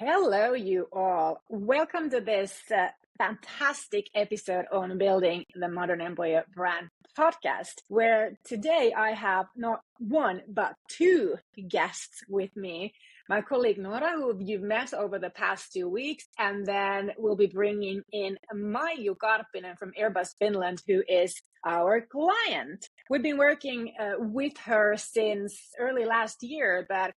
Hello, you all. Welcome to this fantastic episode on building the modern employer brand podcast, where today I have not one, but two guests with me. My colleague Nora, who you've met over the past 2 weeks, and then we'll be bringing in Maiju Karppinen from Airbus Finland, who is our client. We've been working with her since early last year, but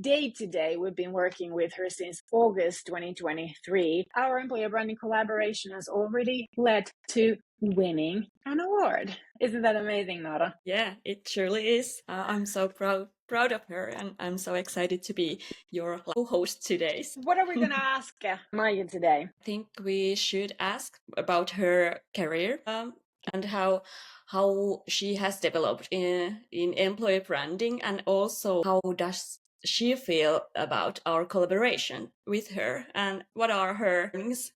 day to day, we've been working with her since August 2023. Our employer branding collaboration has already led to winning an award. Isn't that amazing, Nora? Yeah, it surely is. I'm so proud of her, and I'm so excited to be your co-host today. What are we going to ask Maiju today? I think we should ask about her career and how she has developed in employer branding, and also how does she feel about our collaboration with her, and what are her learnings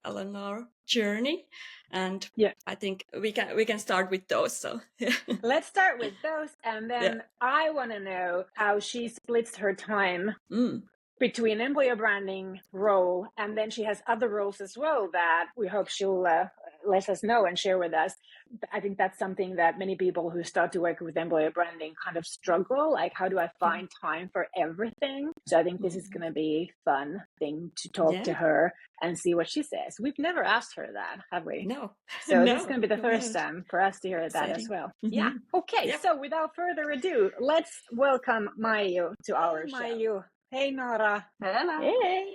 along our journey. And yeah, I think we can start with those. So let's start with those, and then I want to know how she splits her time between employer branding role, and then she has other roles as well that we hope she'll let us know and share with us. I think that's something that many people who start to work with employer branding kind of struggle, like how do I find time for everything? So I think this is going to be a fun thing to talk to her and see what she says. We've never asked her that, have we? No. So this is going to be the first time for us to hear that as well. Yeah. Okay, so without further ado, let's welcome Maiju to our show. Maiju. Hey, Nora. Hello. Hey.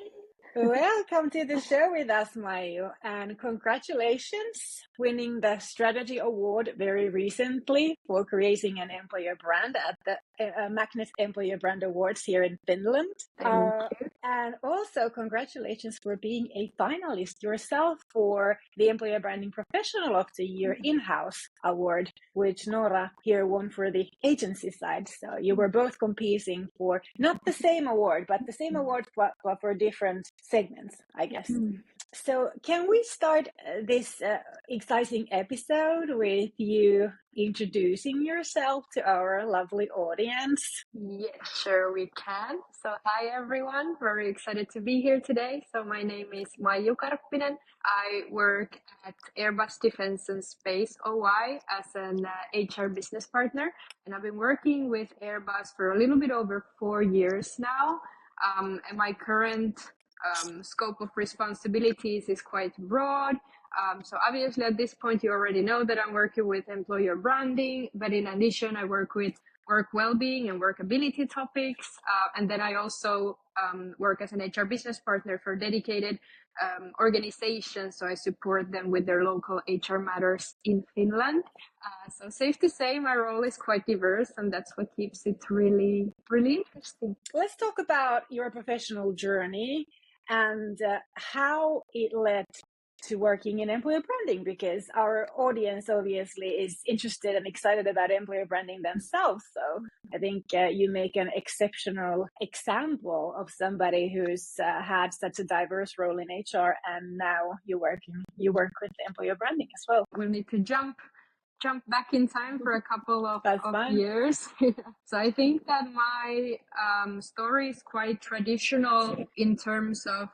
Welcome to the show with us, Maiju, and congratulations winning the Strategy Award very recently for creating an employer brand at the Magnet Employer Brand Awards here in Finland. Thank you. And also congratulations for being a finalist yourself for the Employer Branding Professional of the Year In-House Award, which Nora here won for the agency side. So you were both competing for not the same award, but the same award but for different segments, I guess. So can we start this exciting episode with you introducing yourself to our lovely audience? Yeah, sure we can. So hi everyone, very excited to be here today. So my name is Maiju Karppinen. I work at Airbus Defence and Space OY as an HR business partner, and I've been working with Airbus for a little bit over 4 years now. And my current scope of responsibilities is quite broad. So obviously at this point you already know that I'm working with employer branding, but in addition I work with work well-being and workability topics. And then I also work as an HR business partner for dedicated organizations. So I support them with their local HR matters in Finland. So safe to say my role is quite diverse, and that's what keeps it really, really interesting. Let's talk about your professional journey and how it led to working in employer branding, because our audience obviously is interested and excited about employer branding themselves. So I think you make an exceptional example of somebody who's had such a diverse role in HR, and now you work with employer branding as well. We'll need to jump back in time for a couple of years. So I think that my story is quite traditional in terms of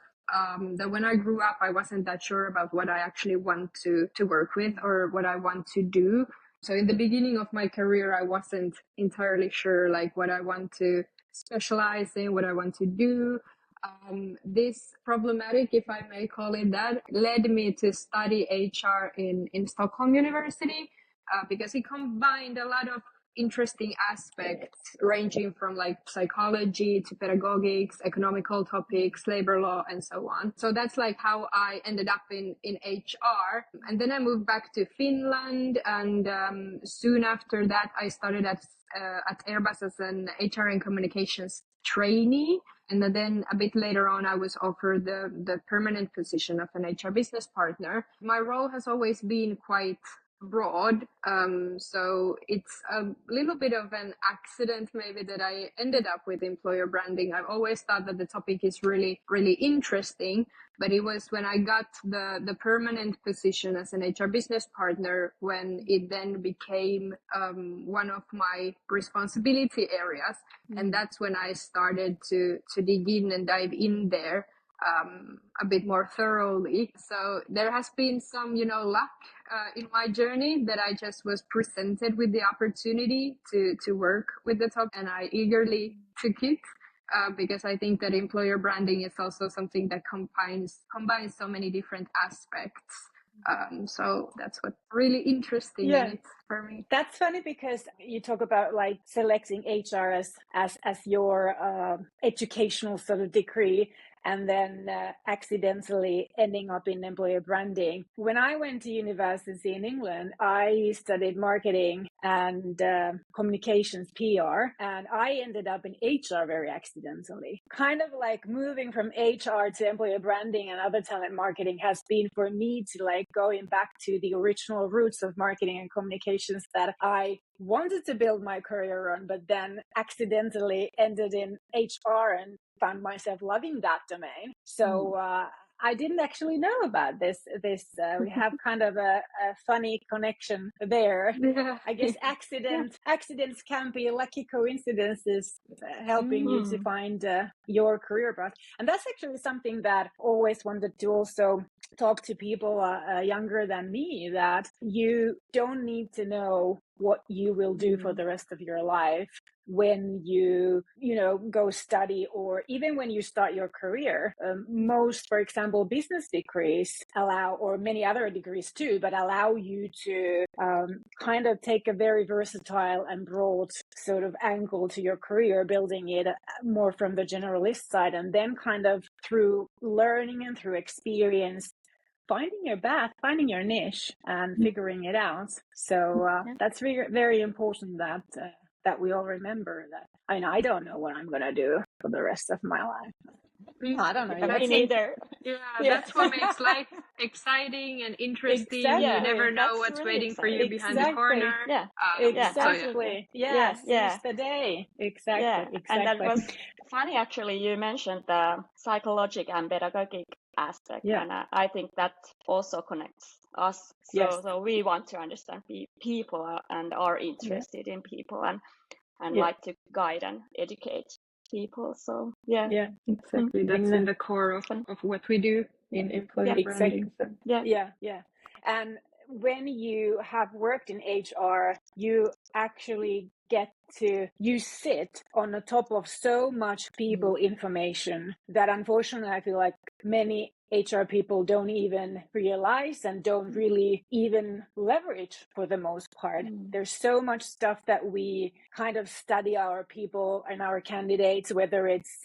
that when I grew up, I wasn't that sure about what I actually want to work with or what I want to do. So in the beginning of my career, I wasn't entirely sure like what I want to specialize in, what I want to do. This problematic, if I may call it that, led me to study HR in Stockholm University. Because it combined a lot of interesting aspects ranging from like psychology to pedagogics, economical topics, labor law, and so on. So that's like how I ended up in HR. And then I moved back to Finland, and soon after that I started at Airbus as an HR and communications trainee. And then a bit later on, I was offered the permanent position of an HR business partner. My role has always been quite broad. So it's a little bit of an accident maybe that I ended up with employer branding. I've always thought that the topic is really, really interesting, but it was when I got the permanent position as an HR business partner when it then became one of my responsibility areas. And that's when I started to dig in and dive in there. a bit more thoroughly. So there has been some, luck in my journey that I just was presented with the opportunity to work with the top, and I eagerly took it. Because I think that employer branding is also something that combines so many different aspects. So that's what's really interesting in it for me. That's funny because you talk about like selecting HR as your educational sort of degree, and then accidentally ending up in employer branding. When I went to university in England, I studied marketing and communications, PR, and I ended up in HR very accidentally. Kind of like moving from HR to employer branding and other talent marketing has been for me to like going back to the original roots of marketing and communications that I wanted to build my career on, but then accidentally ended in HR and found myself loving that domain. So I didn't actually know about this. We have kind of a funny connection there. Yeah. I guess accidents can be lucky coincidences helping you to find your career path. And that's actually something that I always wanted to also talk to people younger than me, that you don't need to know what you will do for the rest of your life when you go study, or even when you start your career. Most, for example, business degrees allow, or many other degrees too, but allow you to kind of take a very versatile and broad sort of angle to your career, building it more from the generalist side, and then kind of through learning and through experience, finding your path, finding your niche, and figuring it out. So that's very, very important that we all remember that. I mean, I don't know what I'm going to do for the rest of my life. I don't know. Me neither. Yeah, that's what makes life exciting and interesting. Exactly. You never know That's what's really waiting for you behind the corner. Yeah. Exactly. Yes. Seize the day. Exactly. Yeah. Exactly. And that was funny, actually. You mentioned the psychological and pedagogic aspect, and I think that also connects us. So we want to understand people and are interested in people and like to guide and educate people. So exactly. That's in the core of what we do in employer branding. So. Yeah. And when you have worked in HR, you actually you sit on the top of so much people information that unfortunately I feel like many HR people don't even realize and don't really even leverage for the most part. There's so much stuff that we kind of study our people and our candidates, whether it's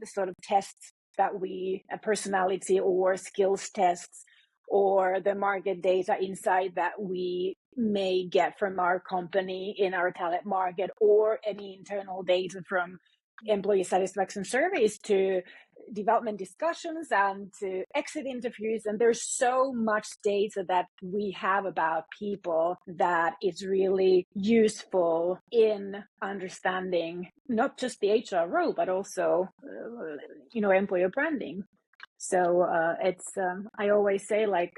sort of tests that a personality or skills tests, or the market data insight that we may get from our company in our talent market, or any internal data from employee satisfaction surveys to development discussions and to exit interviews. And there's so much data that we have about people that is really useful in understanding not just the HR role, but also, employer branding. So it's, I always say, like,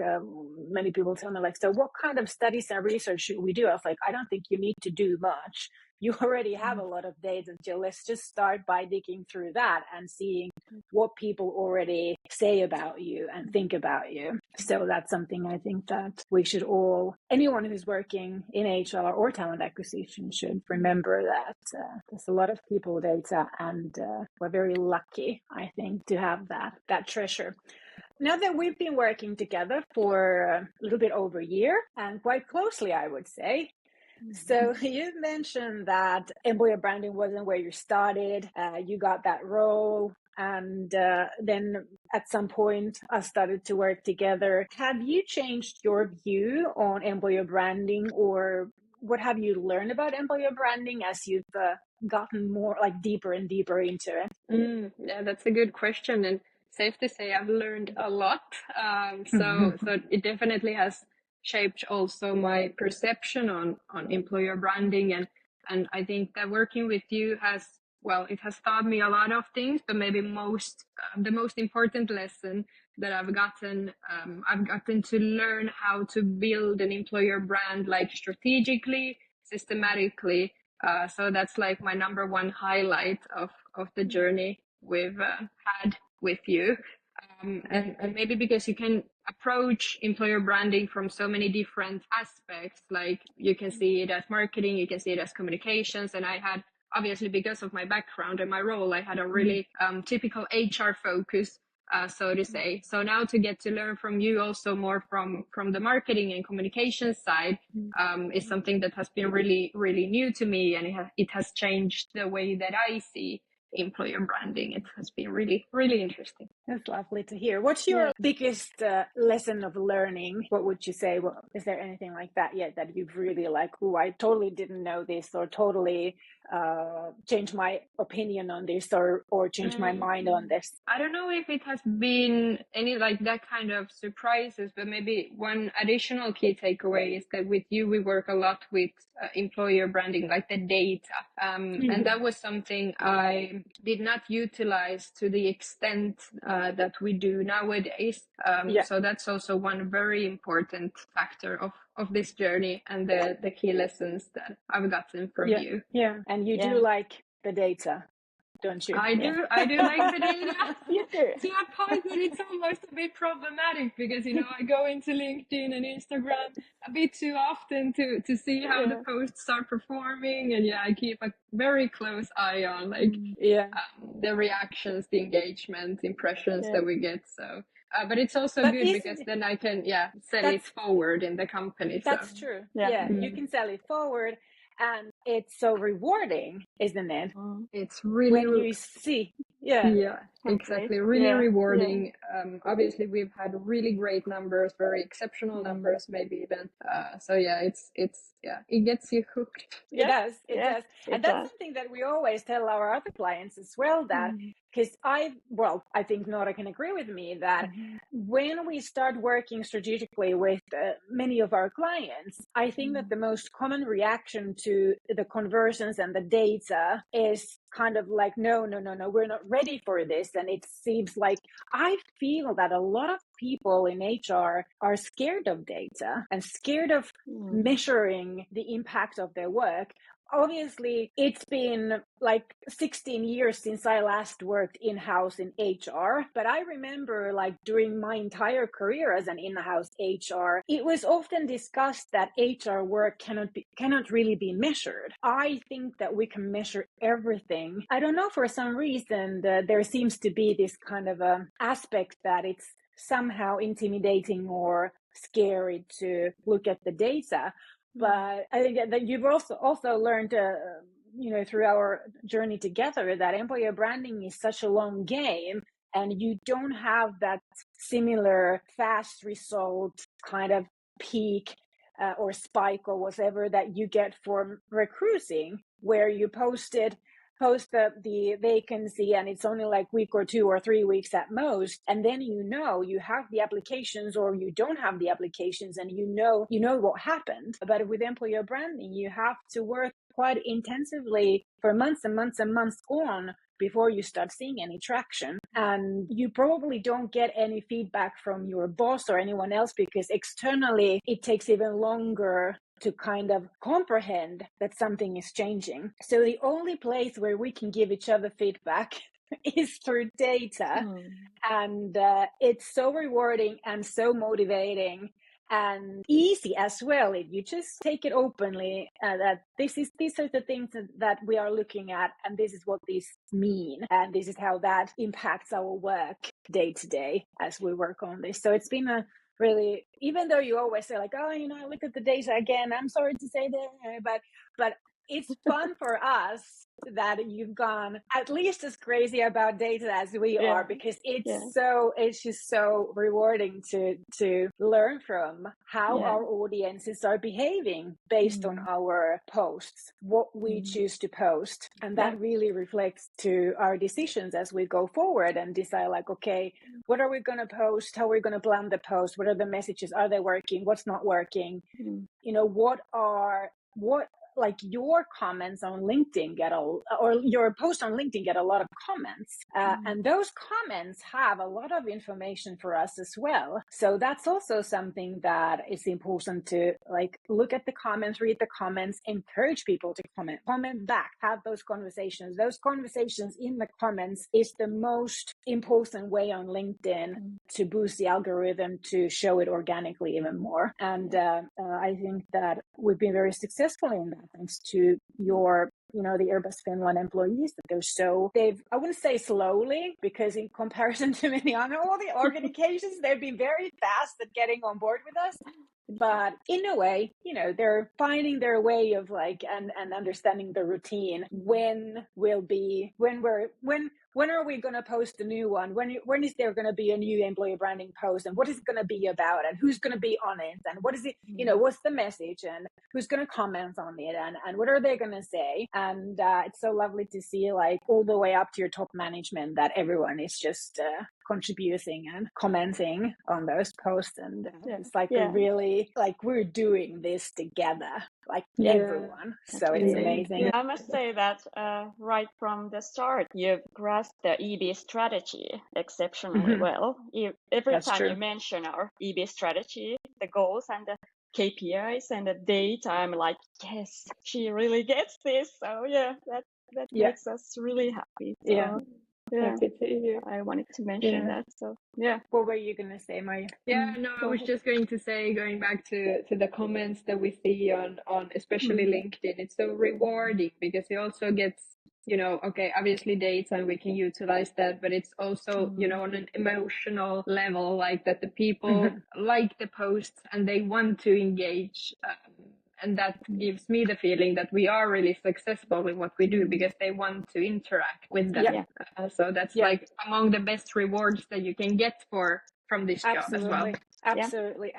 many people tell me, like, so what kind of studies and research should we do? I was like, I don't think you need to do much. You already have a lot of data. Let's just start by digging through that and seeing what people already say about you and think about you. So that's something I think that we should anyone who's working in HR or talent acquisition should remember, that there's a lot of people data, and we're very lucky, I think, to have that treasure. Now that we've been working together for a little bit over a year, and quite closely, I would say. So you mentioned that employer branding wasn't where you started. You got that role, and then at some point I started to work together. Have you changed your view on employer branding, or what have you learned about employer branding as you've gotten more deeper and deeper into it? Yeah, that's a good question, and safe to say I've learned a lot. So it definitely has shaped also my perception on employer branding, and I think that working with you has taught me a lot of things, but maybe the most important lesson that I've gotten to learn how to build an employer brand, like strategically, systematically. So that's like my number one highlight of the journey we've had with you. And maybe because you can approach employer branding from so many different aspects, like you can see it as marketing, you can see it as communications. And I had, obviously, because of my background and my role, I had a really typical HR focus, so to say. So now to get to learn from you also more from the marketing and communication side is something that has been really, really new to me. And it has changed the way that I see employer branding. It has been really, really interesting. That's lovely to hear. What's your biggest lesson of learning? What would you say? Well, is there anything like that yet that you've really like, oh, I totally didn't know this, or totally changed my opinion on this, or changed my mind on this? I don't know if it has been any like that kind of surprises, but maybe one additional key takeaway is that with you, we work a lot with employer branding, like the data. And that was something I did not utilize to the extent that we do nowadays. So that's also one very important factor of this journey and the key lessons that I've gotten from you. Yeah, and you do like the data, don't you? I do like the data. You do. To a point that it's almost a bit problematic because, I go into LinkedIn and Instagram a bit too often to see how the posts are performing. And I keep a very close eye on the reactions, the engagement, impressions that we get. So, but it's also good because then I can, sell it forward in the company. That's true. Yeah, you can sell it forward. And it's so rewarding, isn't it? It's really when you see. Exactly. Really rewarding. Obviously, we've had really great numbers, very exceptional numbers, maybe even. It gets you hooked. It does. And that's something that we always tell our other clients as well, that because I think Nora can agree with me that when we start working strategically with many of our clients, I think that the most common reaction to the conversions and the data is kind of like, no, we're not ready for this. And it seems like I feel that a lot of people in HR are scared of data and scared of measuring the impact of their work. Obviously, it's been like 16 years since I last worked in-house in HR, but I remember like during my entire career as an in-house HR, it was often discussed that HR work cannot really be measured. I think that we can measure everything. I don't know, for some reason, there seems to be this kind of aspect that it's somehow intimidating or scary to look at the data. But I think that you've also learned, through our journey together, that employer branding is such a long game, and you don't have that similar fast result kind of peak or spike or whatever that you get for recruiting, where you post the vacancy and it's only like week or 2 or 3 weeks at most, and then you have the applications or you don't have the applications, and you know what happened. But with employer branding, you have to work quite intensively for months and months and months on before you start seeing any traction. And you probably don't get any feedback from your boss or anyone else, because externally it takes even longer to kind of comprehend that something is changing. So the only place where we can give each other feedback is through data. And it's so rewarding and so motivating and easy as well if you just take it openly, that these are the things that we are looking at, and this is what these mean, and this is how that impacts our work day to day as we work on this. So it's been a really, even though you always say like, I look at the data again, I'm sorry to say that, but it's fun for us that you've gone at least as crazy about data as we are, because it's just so rewarding to learn from how our audiences are behaving based on our posts, what we choose to post. And that really reflects to our decisions as we go forward and decide like, okay, what are we going to post? How are we going to plan the post? What are the messages? Are they working? What's not working? like your comments on LinkedIn or your post on LinkedIn get a lot of comments, and those comments have a lot of information for us as well. So that's also something that is important to like look at the comments, read the comments, encourage people to comment back, have those conversations. Those conversations in the comments is the most important way on LinkedIn to boost the algorithm to show it organically even more. And I think that we've been very successful in that, thanks to your, the Airbus Finland employees, that I wouldn't say slowly, because in comparison to many other all the organizations, they've been very fast at getting on board with us. But in a way, they're finding their way of like and understanding the routine. When are we going to post a new one? When is there going to be a new employer branding post? And what is it going to be about? And who's going to be on it? And what is it, what's the message? And who's going to comment on it? And what are they going to say? And it's so lovely to see, like, all the way up to your top management, that everyone is just contributing and commenting on those posts. And it's like really, like, we're doing this together, like everyone. So it's amazing. I must say that right from the start, you've grasped the EB strategy exceptionally well. Every time you mention our EB strategy, the goals and the KPIs and the data, I'm like, yes, she really gets this. So that makes us really happy. So, happy to hear. I wanted to mention that. So what were you gonna say, Maiju? I was just going to say, going back to the comments that we see on especially LinkedIn, it's so rewarding because it also gets, obviously data, and we can utilize that, but it's also, on an emotional level, like that the people like the posts and they want to engage. And that gives me the feeling that we are really successful in what we do, because they want to interact with them. So that's like among the best rewards that you can get from this job as well. Absolutely.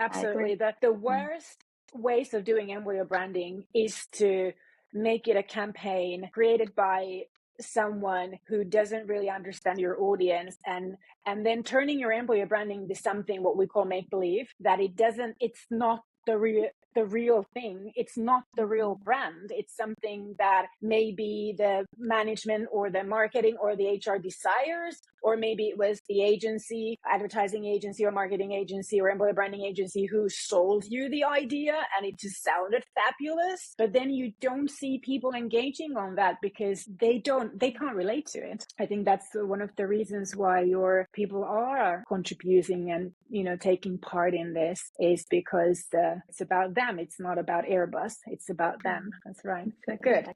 The worst ways of doing employer branding is to make it a campaign created by someone who doesn't really understand your audience, and then turning your employer branding into something what we call make believe, that it's not the real thing. It's not the real brand. It's something that maybe the management or the marketing or the HR desires, or maybe it was the agency, advertising agency or marketing agency or employer branding agency who sold you the idea and it just sounded fabulous. But then you don't see people engaging on that because they can't relate to it. I think that's one of the reasons why your people are contributing and, taking part in this, is because it's about them. It's not about Airbus. It's about them. That's right. Good.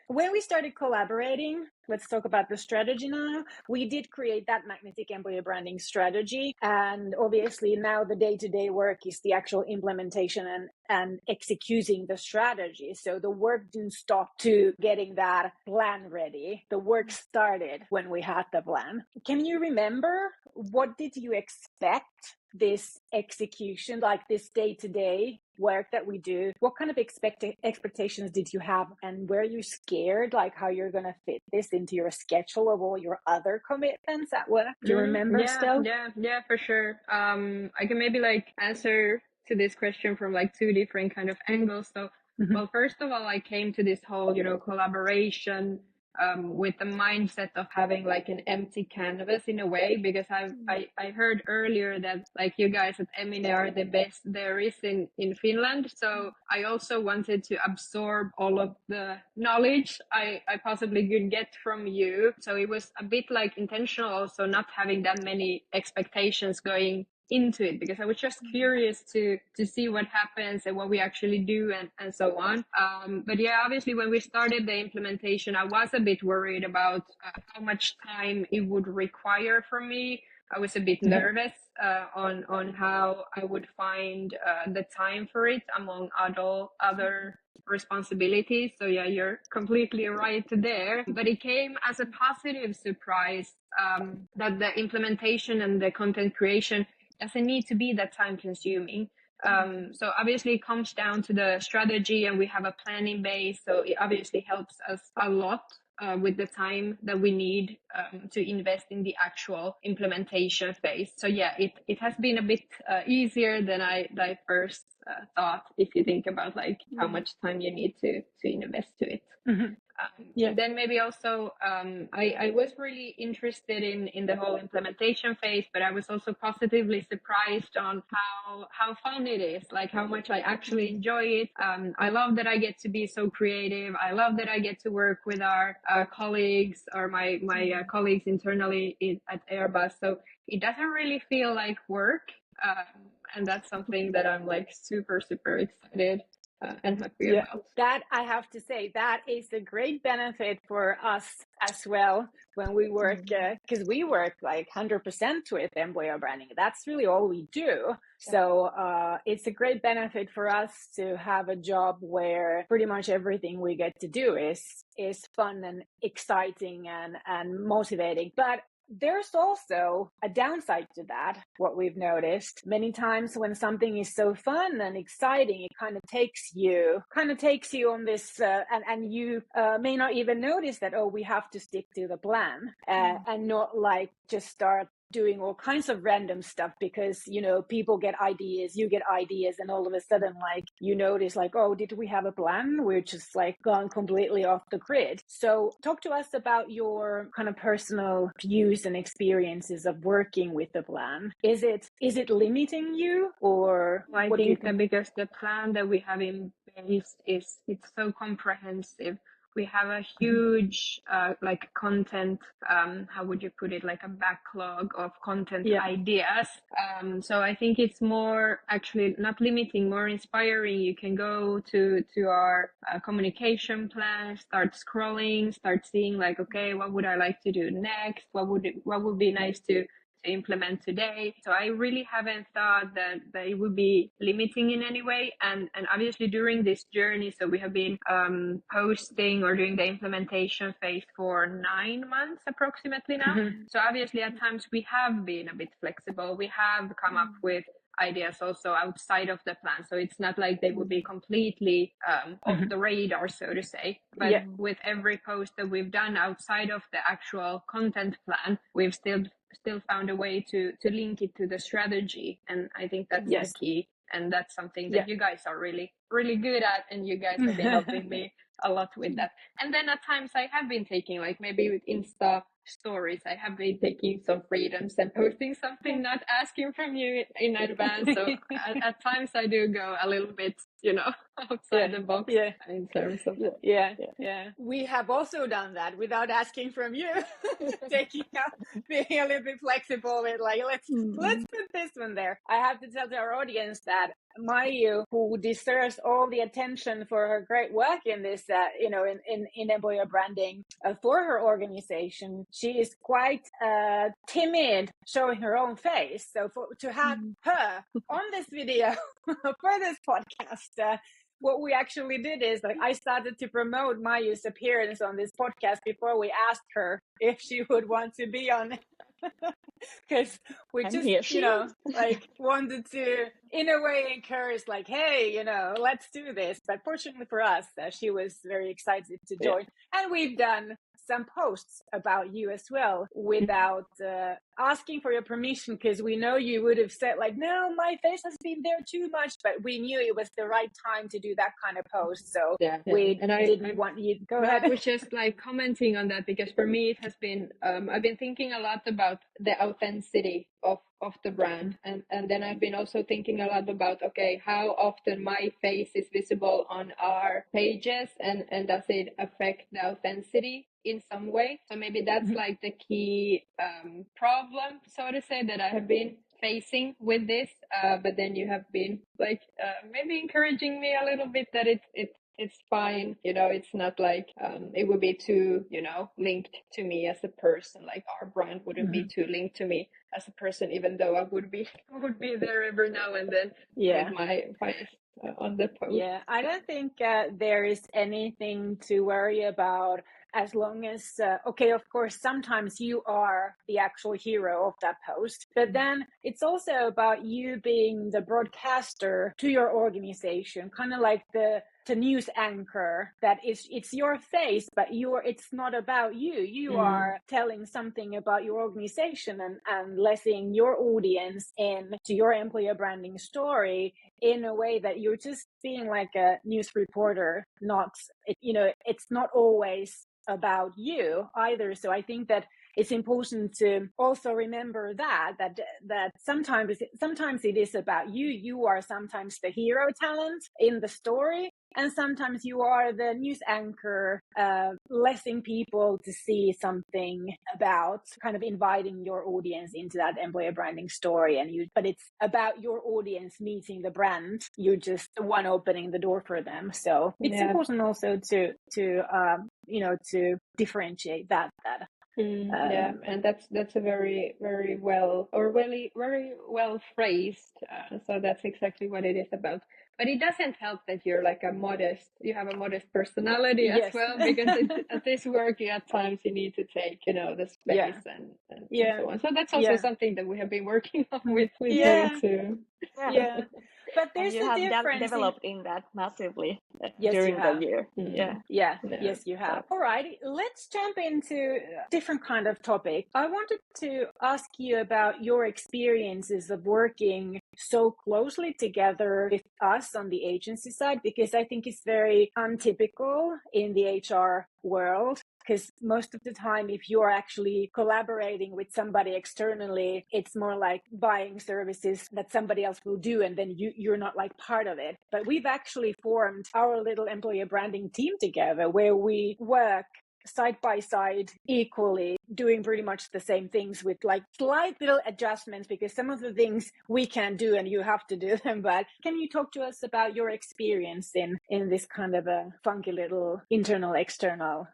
When we started collaborating, let's talk about the strategy now. We did create that magnetic employer branding strategy. And obviously now the day-to-day work is the actual implementation and executing the strategy. So the work didn't stop to getting that plan ready. The work started when we had the plan. Can you remember, what did you expect this execution, like this day-to-day work that we do, what kind of expectations did you have, and were you scared, like how you're going to fit this into your schedule of all your other commitments at work? Do you remember still? Yeah, for sure. I can maybe answer to this question from two different kind of angles. So well, first of all, I came to this whole collaboration with the mindset of having an empty canvas in a way, because I heard earlier that you guys at Emine are the best there is in Finland. So I also wanted to absorb all of the knowledge I possibly could get from you. So it was a bit intentional also, not having that many expectations going into it, because I was just curious to see what happens and what we actually do and so on. But obviously when we started the implementation, I was a bit worried about how much time it would require from me. I was a bit nervous on how I would find the time for it among other responsibilities. So you're completely right there. But it came as a positive surprise that the implementation and the content creation doesn't need to be that time consuming. So obviously it comes down to the strategy, and we have a planning base. So it obviously helps us a lot with the time that we need to invest in the actual implementation phase. So it has been a bit easier than I first thought if you think about like how much time you need to invest to it. And then maybe also I was really interested in the whole implementation phase, but I was also positively surprised on how fun it is, like how much I actually enjoy it. I love that I get to be so creative. I love that I get to work with our colleagues or my colleagues internally at Airbus. So it doesn't really feel like work. And that's something that I'm like super excited and happy about. That I have to say, that is a great benefit for us as well when we work, because we work like 100% with employer branding. That's really all we do. So it's a great benefit for us to have a job where pretty much everything we get to do is fun and exciting and motivating. But there's also a downside to that, what we've noticed. Many times when something is so fun and exciting, it kind of takes you on this, and you may not even notice that, we have to stick to the plan, and not like just start doing all kinds of random stuff because, people get ideas, you get ideas, and all of a sudden, like, you notice like, did we have a plan? We're just like gone completely off the grid. So talk to us about your kind of personal views and experiences of working with the plan. Is it limiting you, or I think that because the plan that we have in place it's so comprehensive. We have a huge like content, how would you put it, like a backlog of content ideas. So I think it's more actually not limiting, more inspiring. You can go to our communication plan, start scrolling, start seeing like, okay, what would I like to do next? What would be nice to implement today. So I really haven't thought that it would be limiting in any way. And obviously during this journey, so we have been posting or doing the implementation phase for 9 months approximately now. So obviously at times we have been a bit flexible. We have come up with ideas also outside of the plan. So it's not like they would be completely off the radar, so to say. But with every post that we've done outside of the actual content plan, we've still found a way to link it to the strategy. And I think that's the key. And that's something that you guys are really, really good at. And you guys have been helping me a lot with that. And then at times I have been taking, like maybe with Insta stories, I have been taking some freedoms and posting something, not asking from you in advance. So at times I do go a little bit, outside the box in terms of that. We have also done that without asking from you. Being a little bit flexible with like, let's put this one there. I have to tell our audience that Maiju, who deserves all the attention for her great work in this, in employer branding for her organization, she is quite timid showing her own face. So to have her on this video for this podcast, what we actually did is like I started to promote Maiju's appearance on this podcast before we asked her if she would want to be on it. Because we just, like wanted to, in a way, encourage like, hey, let's do this. But fortunately for us, she was very excited to join. And we've done some posts about you as well without asking for your permission, because we know you would have said like, no, my face has been there too much, but we knew it was the right time to do that kind of post. So we didn't want you to go ahead. I was just like commenting on that because for me it has been, I've been thinking a lot about the authenticity of the brand. And then I've been also thinking a lot about, okay, how often my face is visible on our pages and does it affect the authenticity in some way? So maybe that's like the key problem, so to say, that I have been facing with this. But then you have been like maybe encouraging me a little bit that it's fine, it's not like it would be too, linked to me as a person. Like our brand wouldn't be too linked to me as a person, even though I would be there every now and then with my face on the post. Yeah, I don't think there is anything to worry about, as long as, of course, sometimes you are the actual hero of that post, but then it's also about you being the broadcaster to your organization, kind of like the a news anchor that it's your face, but it's not about you. You are telling something about your organization and letting your audience in to your employer branding story in a way that you're just being like a news reporter, it's not always about you either. So I think that it's important to also remember that sometimes it is about you. You are sometimes the hero talent in the story, and sometimes you are the news anchor, letting people to see something about, kind of inviting your audience into that employer branding story. But it's about your audience meeting the brand. You're just the one opening the door for them. So it's important also to differentiate that. And that's a very, very well, or very, very well phrased. So that's exactly what it is about. But it doesn't help that you have a modest personality as well, because at this work, at times you need to take, the space and so on. So that's also something that we have been working on with you too. Yeah. But there's you a have difference developed in that massively Yes, during you the have. year. Yes, you have. All right, let's jump into a different kind of topic. I wanted to ask you about your experiences of working so closely together with us on the agency side, because I think it's very untypical in the HR world. Because most of the time, if you're actually collaborating with somebody externally, it's more like buying services that somebody else will do, and then you're not like part of it. But we've actually formed our little employer branding team together, where we work side by side equally, doing pretty much the same things with like slight little adjustments, because some of the things we can do and you have to do them. But can you talk to us about your experience in this kind of a funky little internal external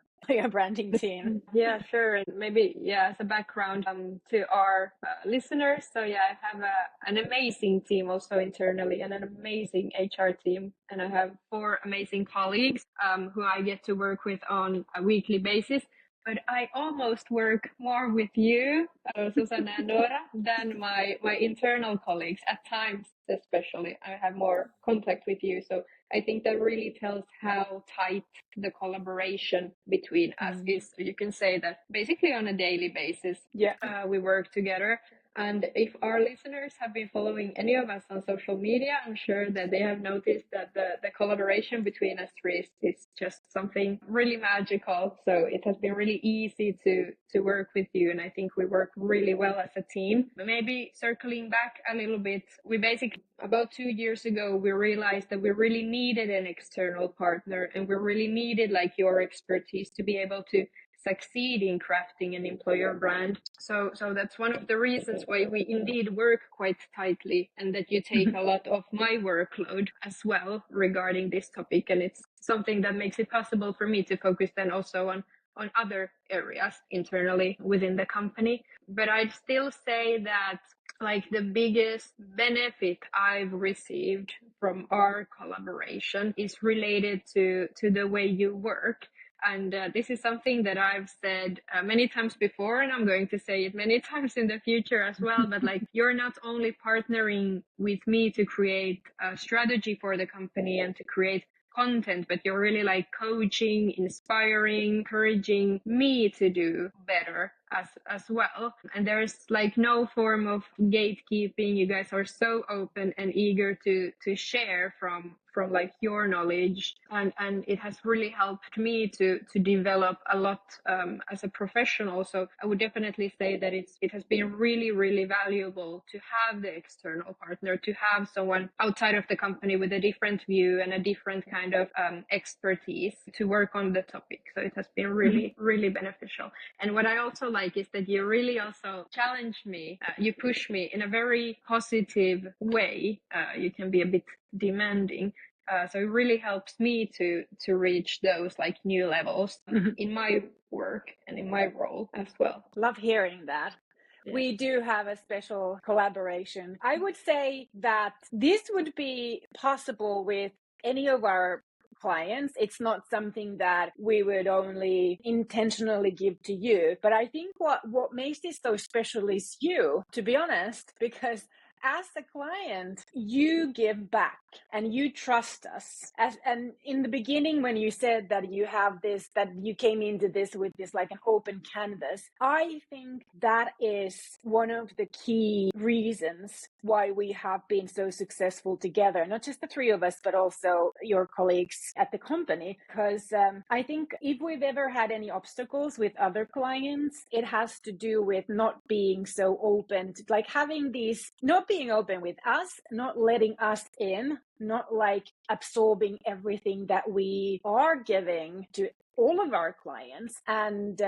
branding team? Yeah, sure. And maybe, as a background to our listeners. So I have an amazing team also internally, and an amazing HR team. And I have 4 amazing colleagues who I get to work with on a weekly basis. But I almost work more with you, Susanna and Nora, than my internal colleagues. At times, especially, I have more contact with you. So I think that really tells how tight the collaboration between us is. So you can say that basically on a daily basis, we work together. And if our listeners have been following any of us on social media, I'm sure that they have noticed that the collaboration between us 3 is just something really magical. So it has been really easy to work with you. And I think we work really well as a team. But maybe circling back a little bit, we basically, about 2 years ago, we realized that we really needed an external partner, and we really needed like your expertise to be able to succeed in crafting an employer brand. So that's one of the reasons why we indeed work quite tightly, and that you take a lot of my workload as well regarding this topic. And it's something that makes it possible for me to focus then also on other areas internally within the company. But I'd still say that like the biggest benefit I've received from our collaboration is related to the way you work. And this is something that I've said many times before, and I'm going to say it many times in the future as well. But like, you're not only partnering with me to create a strategy for the company and to create content, but you're really like coaching, inspiring, encouraging me to do better as well. And there's like no form of gatekeeping. You guys are so open and eager to share from like your knowledge, and it has really helped me to develop a lot as a professional. So I would definitely say that it has been really, really valuable to have the external partner, to have someone outside of the company with a different view and a different kind of expertise to work on the topic. So it has been really, really beneficial. And what I also like is that you really also challenge me, you push me in a very positive way. You can be a bit demanding. So it really helps me to reach those like new levels in my work and in my role as well. Love hearing that. Yeah. We do have a special collaboration. I would say that this would be possible with any of our clients. It's not something that we would only intentionally give to you. But I think what makes this so special is you, to be honest, because as a client, you give back and you trust us. And in the beginning, when you said that you have this, that you came into this with this like an open canvas, I think that is one of the key reasons why we have been so successful together, not just the three of us, but also your colleagues at the company. Because I think if we've ever had any obstacles with other clients, it has to do with not being so open, to, like having these, not being open with us, not letting us in, not like absorbing everything that we are giving to all of our clients, and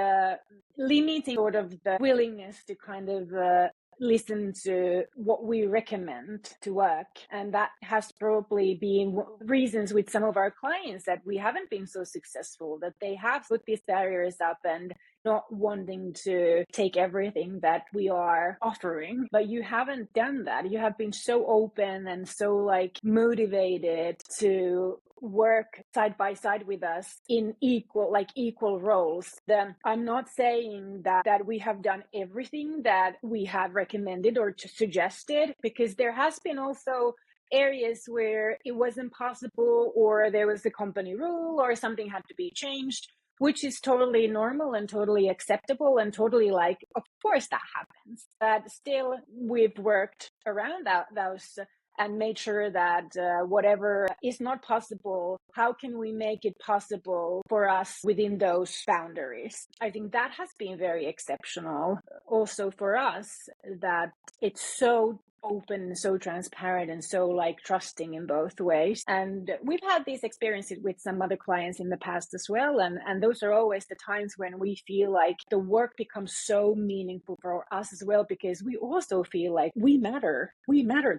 limiting sort of the willingness to kind of listen to what we recommend to work. And that has probably been reasons with some of our clients that we haven't been so successful, that they have put these barriers up and not wanting to take everything that we are offering. But you haven't done that. You have been so open and so like motivated to work side by side with us in equal roles. Then I'm not saying that we have done everything that we have recommended or suggested, because there has been also areas where it wasn't possible, or there was a company rule or something had to be changed, which is totally normal and totally acceptable and totally like, of course that happens. But still, we've worked around those and made sure that whatever is not possible, how can we make it possible for us within those boundaries? I think that has been very exceptional also for us, that it's so open, so transparent, and so like trusting in both ways. And we've had these experiences with some other clients in the past as well, and those are always the times when we feel like the work becomes so meaningful for us as well, because we also feel like we matter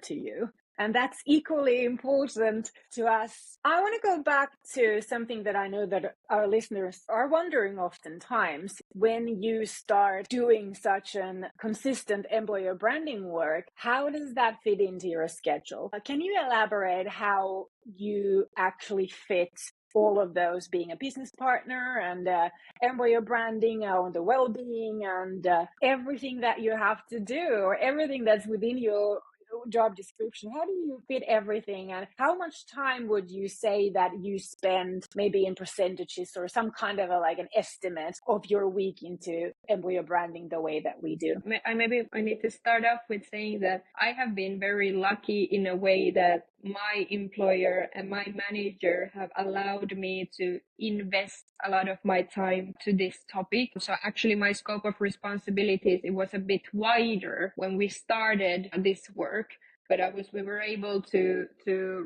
to you. And that's equally important to us. I want to go back to something that I know that our listeners are wondering oftentimes. When you start doing such an consistent employer branding work, how does that fit into your schedule? Can you elaborate how you actually fit all of those, being a business partner and employer branding and the well-being and everything that you have to do, or everything that's within your job description? How do you fit everything, and how much time would you say that you spend, maybe in percentages or some kind of like an estimate of your week, into employer branding the way that we do? Maybe I need to start off with saying that I have been very lucky in a way that my employer and my manager have allowed me to invest a lot of my time to this topic. So actually my scope of responsibilities, it was a bit wider when we started this work, but we were able to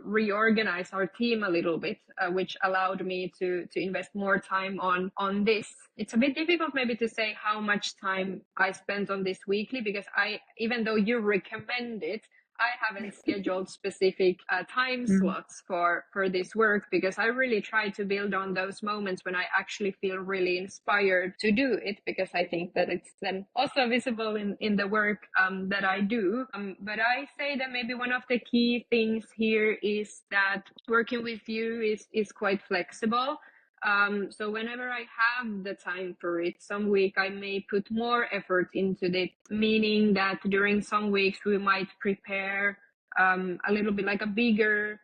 reorganize our team a little bit, which allowed me to invest more time on this. It's a bit difficult maybe to say how much time I spent on this weekly, because even though you recommend it, I haven't scheduled specific time slots for this work, because I really try to build on those moments when I actually feel really inspired to do it, because I think that it's then also visible in the work that I do. But I say that maybe one of the key things here is that working with you is quite flexible. So whenever I have the time for it, some week I may put more effort into it, meaning that during some weeks we might prepare a little bit like a bigger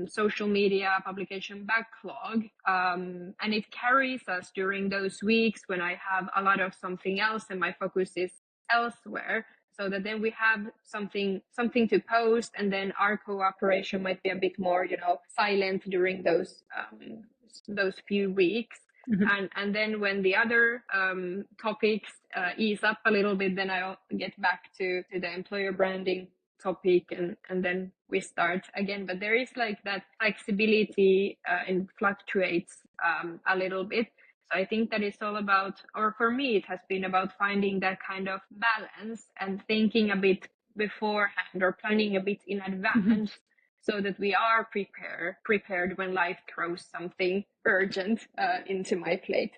social media publication backlog, and it carries us during those weeks when I have a lot of something else and my focus is elsewhere, so that then we have something to post, and then our cooperation might be a bit more, silent during those few weeks. Mm-hmm. And then when the other topics ease up a little bit, then I'll get back to the employer branding topic, and then we start again. But there is like that flexibility and fluctuates a little bit. So I think that it's all about, or for me, it has been about finding that kind of balance and thinking a bit beforehand or planning a bit in advance. Mm-hmm. So that we are prepared when life throws something urgent into my plate.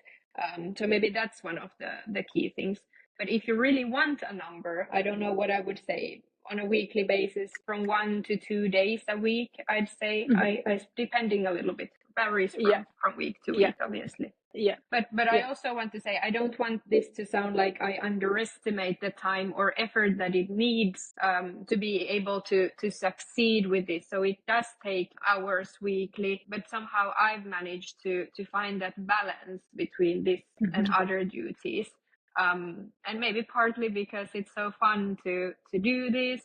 So maybe that's one of the key things. But if you really want a number, I don't know what I would say. On a weekly basis, from 1 to 2 days a week, I'd say. Mm-hmm. I depending a little bit, varies from week to week, obviously. But I also want to say, I don't want this to sound like I underestimate the time or effort that it needs to be able to succeed with this. So it does take hours weekly, but somehow I've managed to find that balance between this and other duties. And maybe partly because it's so fun to do this.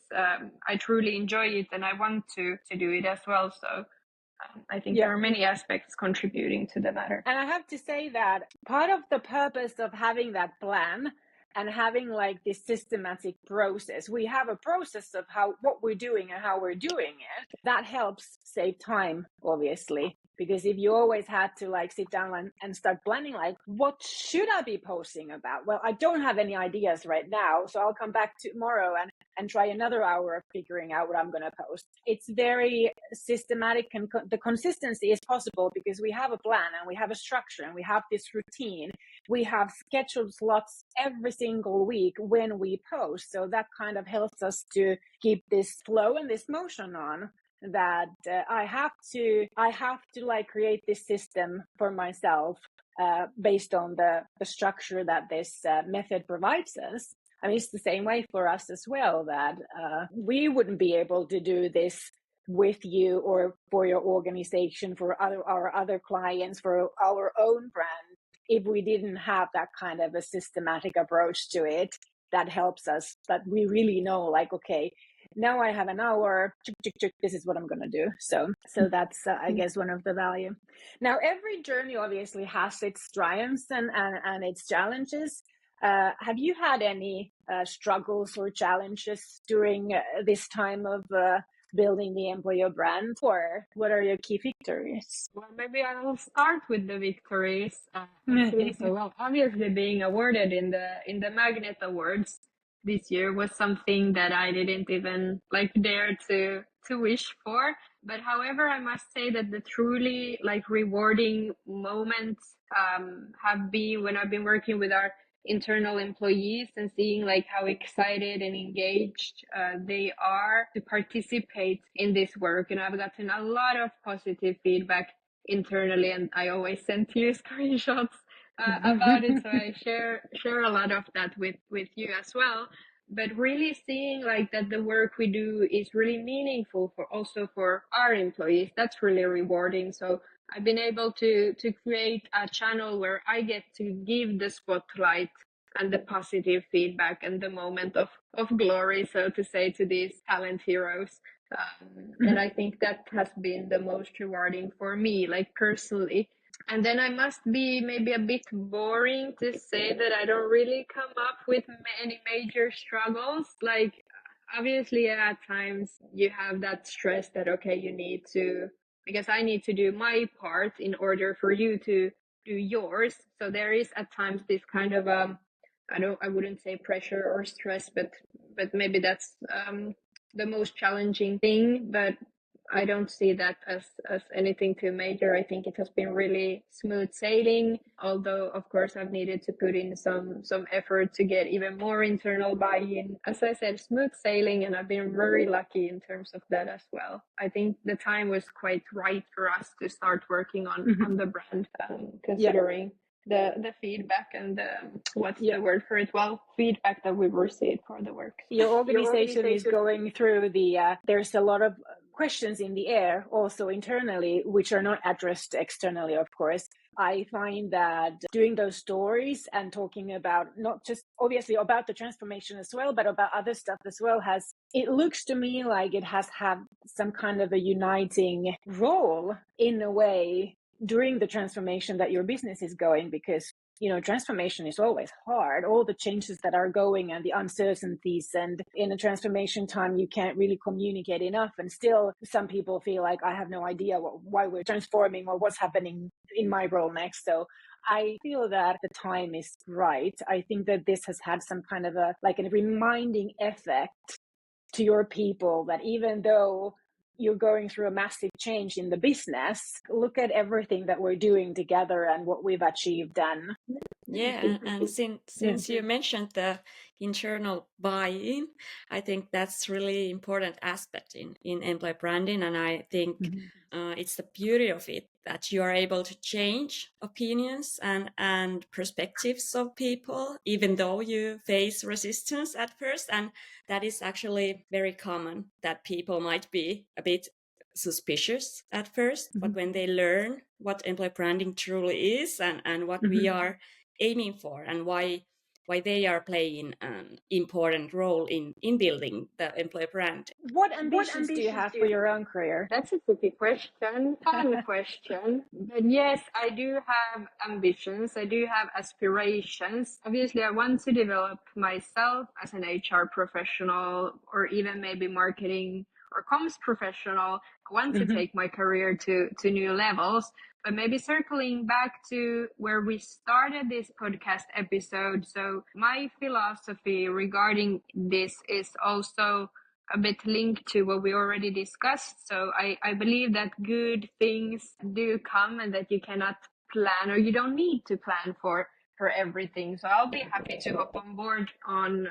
I truly enjoy it and I want to do it as well. So I think there are many aspects contributing to the matter. And I have to say that part of the purpose of having that plan and having like this systematic process, we have a process of what we're doing and how we're doing it. That helps save time, obviously. Because if you always had to like sit down and start planning, like, what should I be posting about? Well, I don't have any ideas right now, so I'll come back tomorrow and try another hour of figuring out what I'm going to post. It's very systematic, and the consistency is possible because we have a plan and we have a structure and we have this routine. We have scheduled slots every single week when we post. So that kind of helps us to keep this flow and this motion on. That I have to like create this system for myself based on the structure that this method provides us. I mean, it's the same way for us as well, that we wouldn't be able to do this with you or for your organization, for our other clients, for our own brand, if we didn't have that kind of a systematic approach to it that helps us, that we really know, like, okay, now I have an hour, this is what I'm going to do. So that's, I guess, one of the value. Now, every journey obviously has its triumphs and its challenges. Have you had any struggles or challenges during this time of building the employer brand, or what are your key victories? Well, maybe I'll start with the victories. So, well, obviously being awarded in the Magnet Awards this year was something that I didn't even like dare to wish for. But however, I must say that the truly like rewarding moments have been when I've been working with our internal employees and seeing like how excited and engaged they are to participate in this work. And I've gotten a lot of positive feedback internally, and I always send you screenshots about it. So I share a lot of that with you as well. But really seeing like that the work we do is really meaningful for our employees, that's really rewarding. So I've been able to create a channel where I get to give the spotlight and the positive feedback and the moment of glory, so to say, to these talent heroes. And I think that has been the most rewarding for me, like personally. And then I must be maybe a bit boring to say that I don't really come up with any major struggles. Like, obviously, at times you have that stress that, okay, you need to, because I need to do my part in order for you to do yours. So there is at times this kind of, I wouldn't say pressure or stress, but maybe that's the most challenging thing. But I don't see that as anything too major. I think it has been really smooth sailing, although of course I've needed to put in some effort to get even more internal buy-in. As I said, smooth sailing, and I've been very lucky in terms of that as well. I think the time was quite right for us to start working on the brand, considering the feedback and what's the word for it? Well, feedback that we've received for the work. Your organization is going through there's a lot of questions in the air also internally, which are not addressed externally, of course. I find that doing those stories and talking about not just obviously about the transformation as well, but about other stuff as well, it looks to me like it has had some kind of a uniting role in a way during the transformation that your business is going, because transformation is always hard, all the changes that are going and the uncertainties, and in a transformation time you can't really communicate enough, and still some people feel like I have no idea why we're transforming or what's happening in my role next. So I feel that the time is right. I think that this has had some kind of a reminding effect to your people that even though you're going through a massive change in the business, look at everything that we're doing together and what we've achieved. And and since you mentioned the internal buy-in, I think that's really important aspect in employee branding, and I think it's the beauty of it that you are able to change opinions and perspectives of people, even though you face resistance at first. And that is actually very common, that people might be a bit suspicious at first, but when they learn what employer branding truly is and what we are aiming for and why they are playing an important role in building the employer brand. What ambitions do you have for your own career? That's a tricky question, fun question. But yes, I do have ambitions. I do have aspirations. Obviously, I want to develop myself as an HR professional, or even maybe marketing or comms professional. I want to take my career to new levels. But maybe circling back to where we started this podcast episode. So my philosophy regarding this is also a bit linked to what we already discussed. So I believe that good things do come and that you cannot plan, or you don't need to plan for everything. So I'll be happy to hop on board on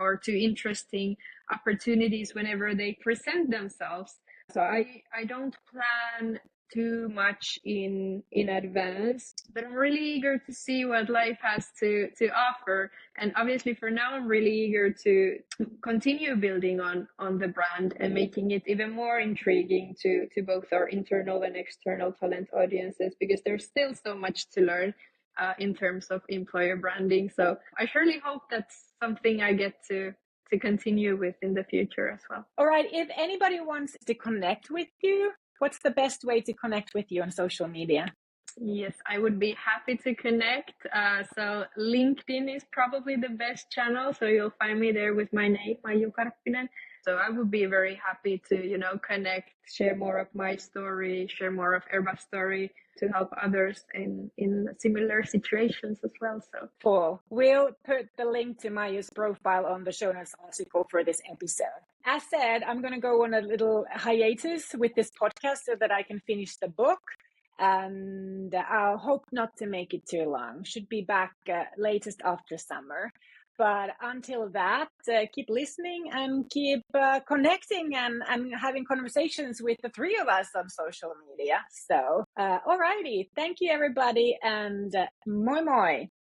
or to interesting opportunities whenever they present themselves. So I don't plan too much in advance, but I'm really eager to see what life has to offer. And obviously for now, I'm really eager to continue building on the brand and making it even more intriguing to both our internal and external talent audiences, because there's still so much to learn in terms of employer branding. So I surely hope that's something I get to continue with in the future as well. All right. If anybody wants to connect with you, what's the best way to connect with you on social media? Yes, I would be happy to connect. So LinkedIn is probably the best channel. So you'll find me there with my name, Maiju Karppinen. So I would be very happy to, connect, share more of my story, share more of Erba's story to help others in similar situations as well. So cool. We'll put the link to Maju's profile on the show notes article for this episode. As said, I'm going to go on a little hiatus with this podcast so that I can finish the book. And I'll hope not to make it too long. Should be back latest after summer. But until that, keep listening and keep connecting and having conversations with the three of us on social media. So, alrighty. Thank you, everybody. And moi moi.